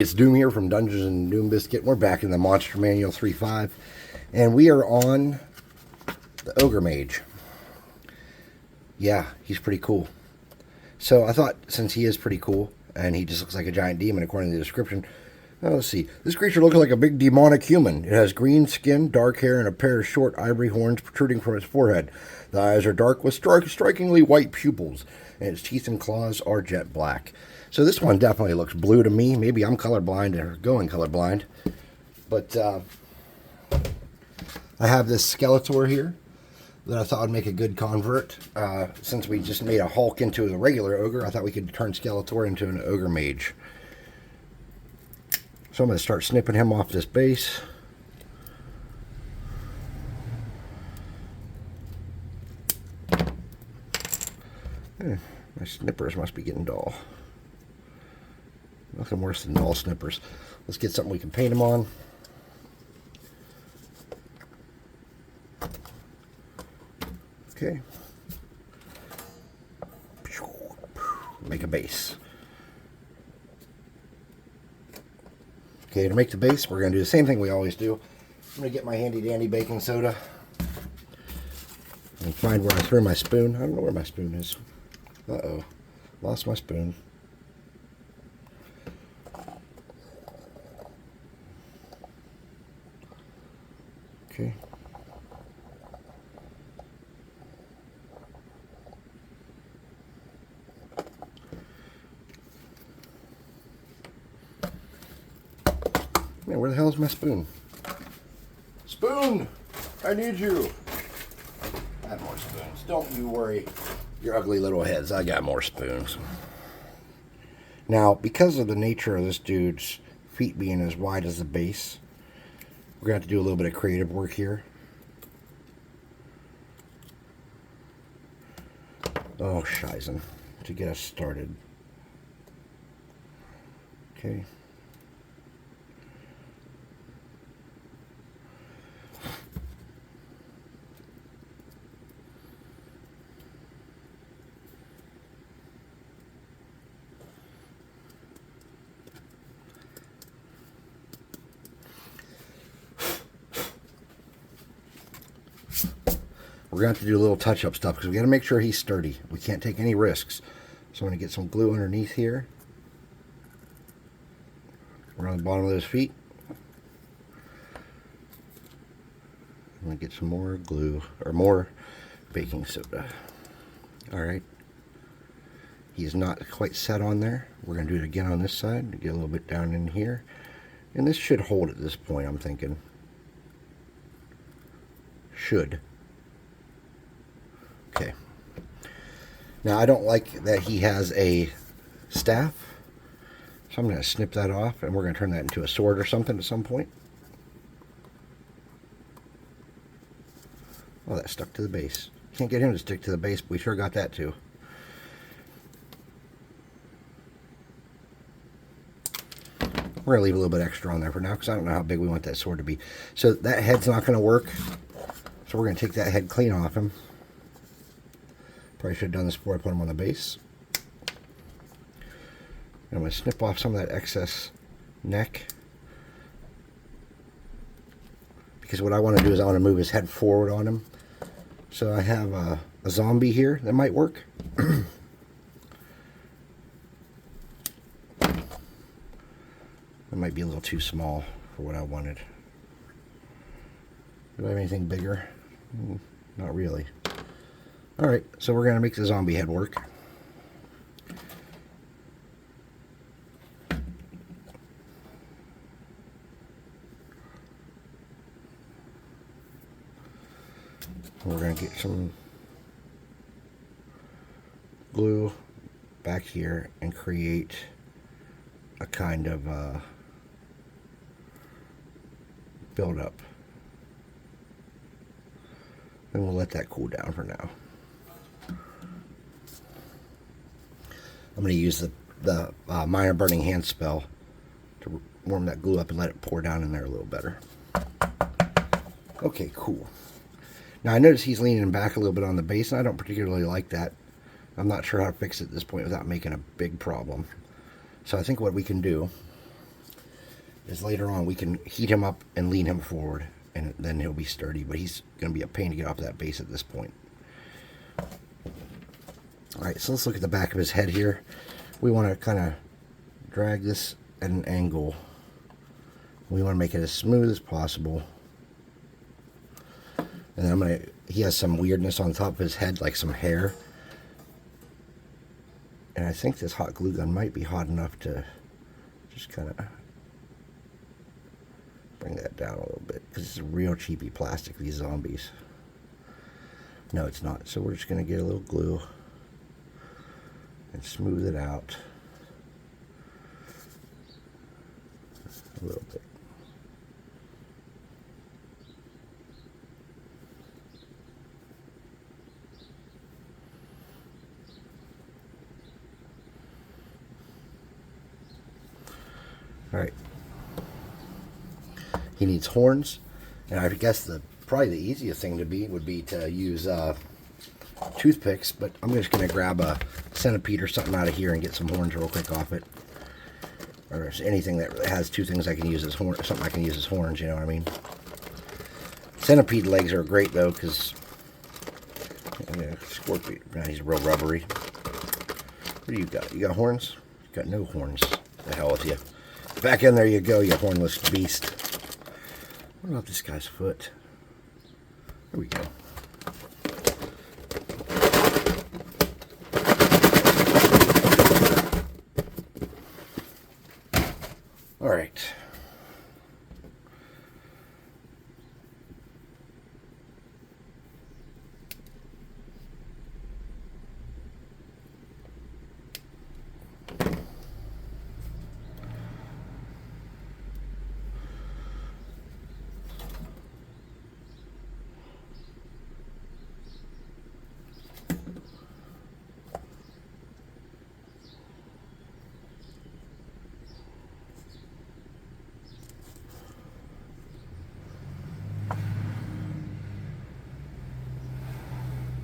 It's Doom here from Dungeons and Doom Biscuit. We're back in the Monster Manual 3.5, and we are on the Ogre Mage. Yeah, he's pretty cool. So I thought, since he is pretty cool, and he just looks like a giant demon according to the description, let's see. This creature looks like a big demonic human. It has green skin, dark hair, and a pair of short ivory horns protruding from its forehead. The eyes are dark with strikingly white pupils, and its teeth and claws are jet black. So this one definitely looks blue to me. Maybe I'm colorblind or going colorblind. But I have this Skeletor here that I thought would make a good convert. Since we just made a Hulk into a regular Ogre, I thought we could turn Skeletor into an Ogre Mage. So I'm going to start snipping him off this base. My snippers must be getting dull. Nothing worse than dull snippers. Let's get something we can paint them on. Okay. Make a base. Okay, to make the base, we're going to do the same thing we always do. I'm going to get my handy dandy baking soda and find where I threw my spoon. I don't know where my spoon is. Uh-oh. Lost my spoon. Okay. Man, where the hell is my spoon? Spoon! I need you! I have more spoons. Don't you worry, your ugly little heads. I got more spoons. Now, because of the nature of this dude's feet being as wide as the base, we're going to have to do a little bit of creative work here. Oh, shizen. To get us started. Okay. We're going to have to do a little touch-up stuff because we got to make sure he's sturdy. We can't take any risks. So I'm going to get some glue underneath here. Around the bottom of those feet. I'm going to get some more glue, or more baking soda. Alright. He's not quite set on there. We're going to do it again on this side to get a little bit down in here. And this should hold at this point, I'm thinking. Should. Okay. Now, I don't like that he has a staff, so I'm going to snip that off, and we're going to turn that into a sword or something at some point. Oh, that stuck to the base. Can't get him to stick to the base, but we sure got that too. We're going to leave a little bit extra on there for now, because I don't know how big we want that sword to be. So that head's not going to work, so we're going to take that head clean off him. Probably should have done this before I put him on the base. I'm going to snip off some of that excess neck. Because what I want to do is I want to move his head forward on him. So I have a zombie here that might work. It might be a little too small for what I wanted. Do I have anything bigger? Not really. Alright, so we're going to make the zombie head work. We're going to get some glue back here and create a kind of build-up. And we'll let that cool down for now. I'm going to use the minor burning hand spell to warm that glue up and let it pour down in there a little better. Okay, cool. Now I notice he's leaning back a little bit on the base, and I don't particularly like that. I'm not sure how to fix it at this point without making a big problem. So I think what we can do is later on we can heat him up and lean him forward, and then he'll be sturdy, but he's going to be a pain to get off that base at this point. Alright, so let's look at the back of his head here. We want to kind of drag this at an angle. We want to make it as smooth as possible. And then he has some weirdness on top of his head, like some hair. And I think this hot glue gun might be hot enough to just kind of bring that down a little bit, because it's a real cheapy plastic, these zombies. No, it's not. So we're just going to get a little glue and smooth it out a little bit. Alright. He needs horns, and I guess probably the easiest thing would be to use toothpicks, but I'm just going to grab a centipede or something out of here and get some horns real quick off it. Or there's anything that has two things I can use as horns, something I can use as horns, you know what I mean? Centipede legs are great though, because scorpion, he's real rubbery. What do you got? You got horns? You got no horns. The hell with you. Back in there you go, you hornless beast. What about this guy's foot? There we go. All right.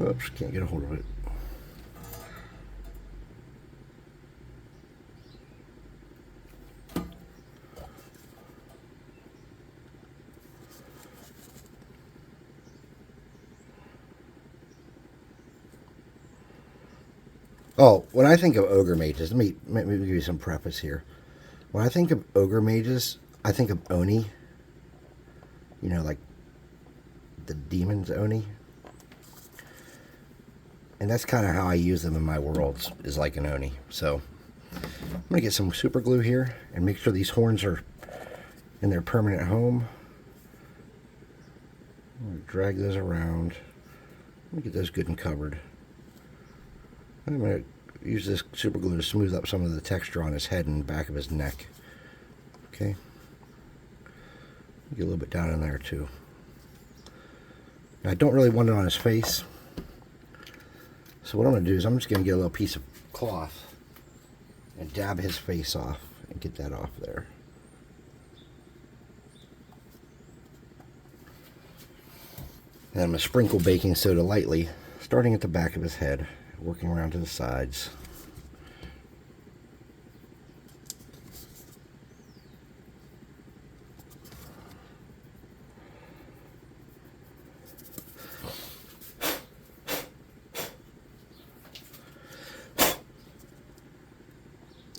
Oops, can't get a hold of it. Oh, when I think of ogre mages, let me give you some preface here. When I think of ogre mages, I think of Oni. You know, like the demons Oni. And that's kind of how I use them in my worlds, is like an Oni. So I'm going to get some super glue here and make sure these horns are in their permanent home. I'm going to drag those around. Let me get those good and covered. I'm going to use this super glue to smooth up some of the texture on his head and back of his neck. Okay. Get a little bit down in there too. Now, I don't really want it on his face. So what I'm going to do is I'm just going to get a little piece of cloth and dab his face off and get that off there. And I'm going to sprinkle baking soda lightly, starting at the back of his head, working around to the sides.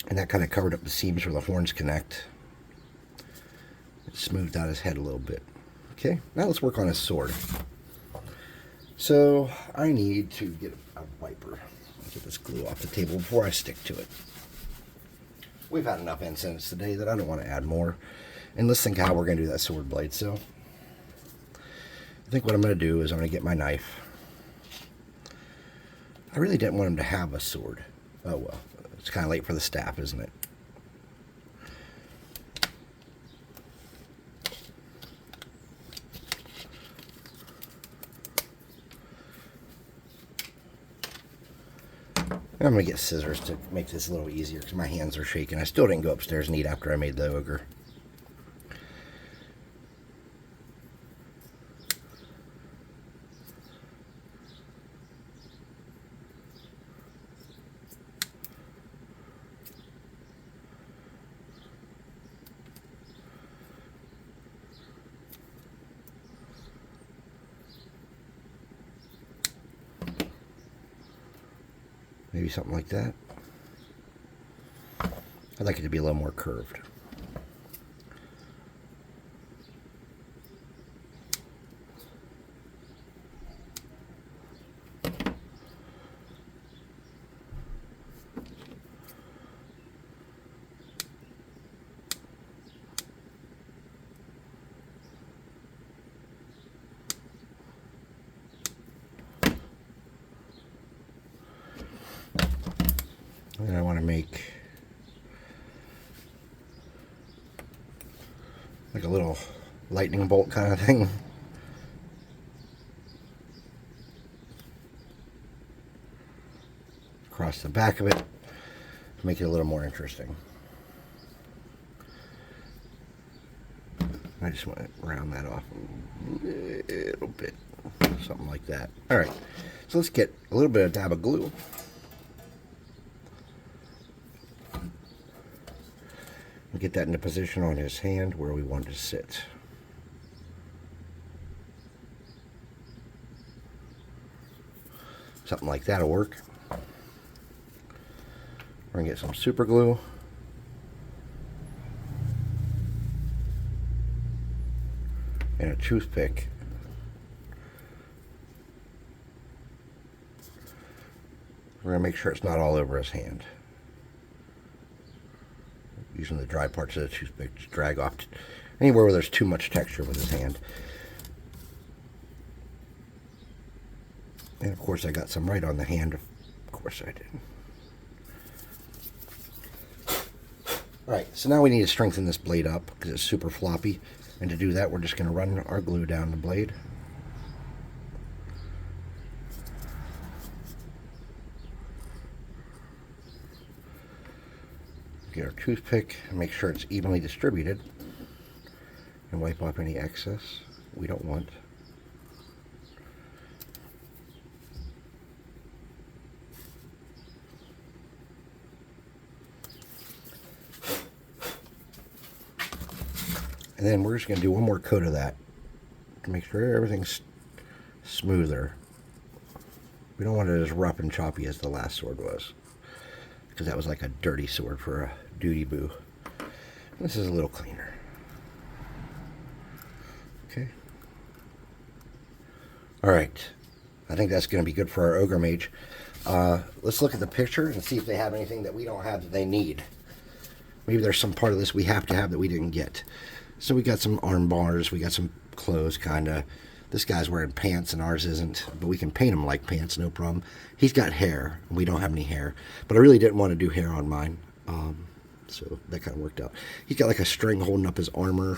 And that kind of covered up the seams where the horns connect. It smoothed out his head a little bit. Okay, now let's work on his sword. So I need to get a wiper. Get this glue off the table before I stick to it. We've had enough incense today that I don't want to add more. And let's think how we're going to do that sword blade. So I think what I'm going to do is I'm going to get my knife. I really didn't want him to have a sword. Oh well. It's kind of late for the staff, isn't it? I'm going to get scissors to make this a little easier because my hands are shaking. I still didn't go upstairs and eat after I made the ogre. Maybe something like that. I'd like it to be a little more curved. And I want to make like a little lightning bolt kind of thing. Across the back of it to make it a little more interesting. I just want to round that off a little bit. Something like that. Alright, so let's get a little bit of dab of glue. Get that into position on his hand where we want it to sit. Something like that'll work. We're gonna get some super glue. And a toothpick. We're gonna make sure it's not all over his hand. Using the dry parts of the toothpick to drag off anywhere where there's too much texture with his hand. And of course I got some right on the hand. Of course I did. Alright, so now we need to strengthen this blade up because it's super floppy. And to do that we're just going to run our glue down the blade. Get our toothpick and make sure it's evenly distributed and wipe off any excess we don't want. And then we're just going to do one more coat of that to make sure everything's smoother. We don't want it as rough and choppy as the last sword was, because that was like a dirty sword for a duty boo. This is a little cleaner. Okay. Alright. I think that's going to be good for our Ogre Mage. Let's look at the picture and see if they have anything that we don't have that they need. Maybe there's some part of this we have to have that we didn't get. So we got some arm bars, we got some clothes, kind of. This guy's wearing pants and ours isn't, but we can paint him like pants, no problem. He's got hair, and we don't have any hair. But I really didn't want to do hair on mine, so that kind of worked out. He's got like a string holding up his armor.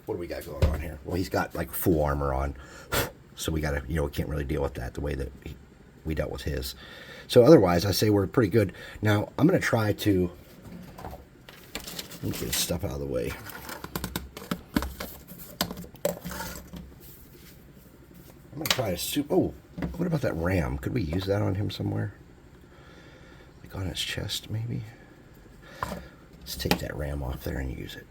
What do we got going on here? Well, he's got like full armor on, so we got to, we can't really deal with that the way that we dealt with his. So otherwise, I say we're pretty good. Now, I'm going to try to, let me get this stuff out of the way. I'm going to try to oh, what about that ram? Could we use that on him somewhere? Like on his chest, maybe? Let's take that ram off there and use it.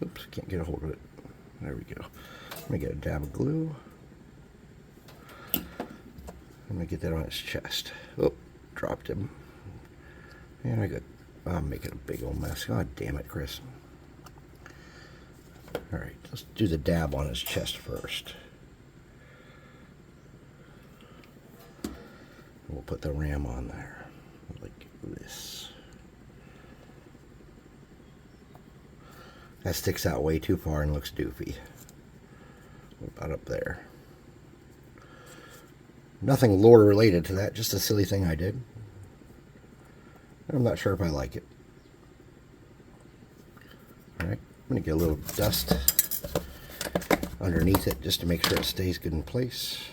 Oops, can't get a hold of it. There we go. Let me get a dab of glue. I'm going to get that on his chest. Oh, dropped him. And I got... I'm making a big old mess. God damn it, Chris. Alright, let's do the dab on his chest first. We'll put the ram on there. Like this. That sticks out way too far and looks doofy. What about up there? Nothing lore related to that, just a silly thing I did. I'm not sure if I like it. Alright, I'm going to get a little dust underneath it just to make sure it stays good in place.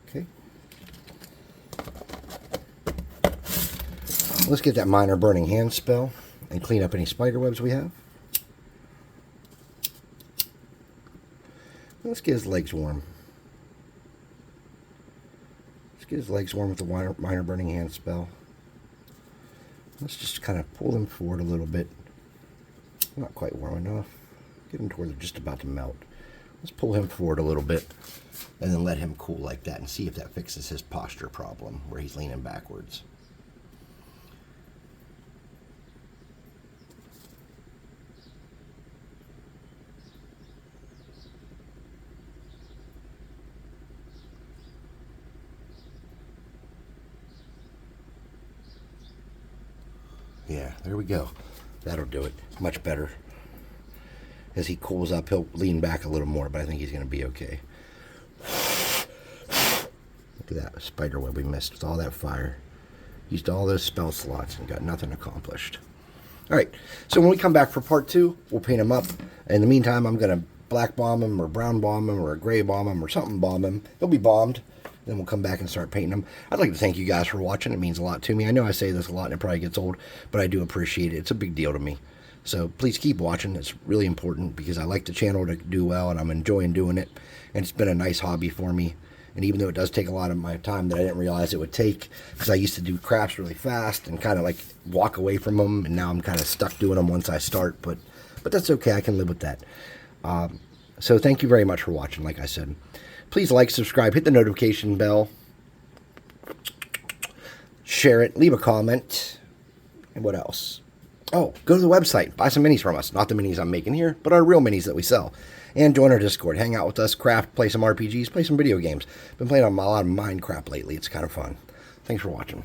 Okay. Let's get that minor burning hand spell and clean up any spider webs we have. Let's get his legs warm. Get his legs warm with the minor burning hand spell. Let's just kind of pull them forward a little bit. Not quite warm enough. Getting toward just about to melt. Let's pull him forward a little bit and then let him cool like that and see if that fixes his posture problem where he's leaning backwards. Yeah, there we go. That'll do it. Much better. As he cools up, he'll lean back a little more, but I think he's going to be okay. Look at that spider web we missed with all that fire. Used all those spell slots and got nothing accomplished. All right, so when we come back for part 2, we'll paint him up. In the meantime, I'm going to black bomb him or brown bomb him or gray bomb him or something bomb him. He'll be bombed. Then we'll come back and start painting them. I'd like to thank you guys for watching. It means a lot to me. I know I say this a lot and it probably gets old, but I do appreciate it. It's a big deal to me. So please keep watching. It's really important because I like the channel to do well and I'm enjoying doing it. And it's been a nice hobby for me. And even though it does take a lot of my time that I didn't realize it would take, because I used to do crafts really fast and kind of like walk away from them, and now I'm kind of stuck doing them once I start. But that's okay. I can live with that. So thank you very much for watching, like I said. Please like, subscribe, hit the notification bell, share it, leave a comment, and what else? Oh, go to the website, buy some minis from us. Not the minis I'm making here, but our real minis that we sell. And join our Discord, hang out with us, craft, play some RPGs, play some video games. Been playing a lot of Minecraft lately. It's kind of fun. Thanks for watching.